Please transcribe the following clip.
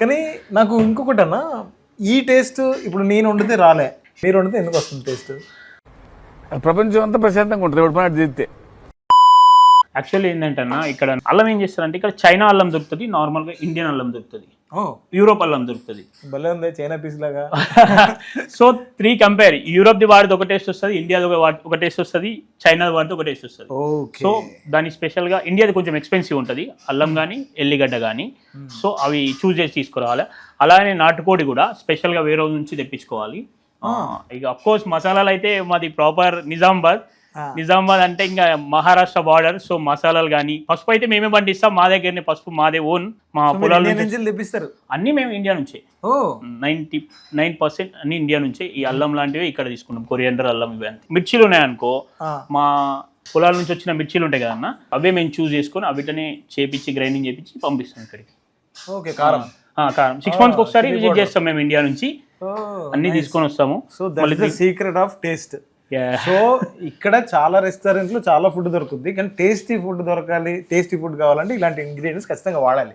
కానీ నాకు ఇంకొకటి అన్న, ఈ టేస్ట్ ఇప్పుడు నేను వండితే రాలే, మీరు వండితే ఎందుకు వస్తుంది టేస్ట్? ప్రపంచం అంతా ప్రశాంతంగా ఉంటుంది ఎవరి పని తీస్తే. యాక్చువల్లీ ఏంటంటే ఇక్కడ అల్లం ఏం చేస్తారంటే, ఇక్కడ చైనా అల్లం దొరుకుతుంది, నార్మల్గా ఇండియన్ అల్లం దొరుకుతుంది, యూరోప్ అల్లం దొరుకుతుంది. భలే ఉంది, చైనా పీస్ లాగా. సో 3 కంపేర్, యూరోప్ది వాడిది ఒక టేస్ట్ వస్తుంది, ఇండియాది ఒక టేస్ట్ వస్తుంది, చైనాది వాడిది ఒక టేస్ట్ వస్తుంది. సో దాని స్పెషల్గా ఇండియాది కొంచెం ఎక్స్పెన్సివ్ ఉంటుంది అల్లం కానీ ఎల్లిగడ్డ కానీ. సో అవి చూస్ చేసి తీసుకురావాలి. అలానే నాటుకోడి కూడా స్పెషల్గా వేరే రోజు నుంచి తెప్పించుకోవాలి. ఇక అఫ్ కోర్స్ మసాలాలు అయితే మాది ప్రాపర్ నిజామాబాద్ అంటే ఇంకా మహారాష్ట్ర బార్డర్. సో మసాలాలు కానీ పసుపు అయితే మేమే పండిస్తాం, మా దగ్గరనే పసుపు మాదే ఓన్, మా పొలాల నుంచి తెప్పిస్తారు. అన్ని మేము ఇండియా నుంచే, 99% అన్ని ఇండియా నుంచే. ఈ అల్లం లాంటివి ఇక్కడ తీసుకుంటాం, కొరియండర్ అల్లం ఇవి అంతే. మిర్చీలు ఉన్నాయనుకో, మా పొలాల నుంచి వచ్చిన మిర్చీలు ఉంటాయి కదన్నా, అవే మేము చూస్ చేసుకొని అవిటనే చేపించి గ్రైండింగ్ చేపించి పంపిస్తాం ఇక్కడికి. ఓకే, కారం 6 months ఒకసారి విజిట్ చేస్తాం మేము ఇండియా నుంచి, అన్ని తీసుకొని వస్తాము. So that is the secret of taste. So ఇక్కడ చాలా రెస్టారెంట్లు చాలా ఫుడ్ దొరుకుతుంది, కానీ టేస్టీ ఫుడ్ దొరకాలి, టేస్టీ ఫుడ్ కావాలంటే ఇలాంటి ఇంగ్రీడియంట్స్ ఖచ్చితంగా వాడాలి.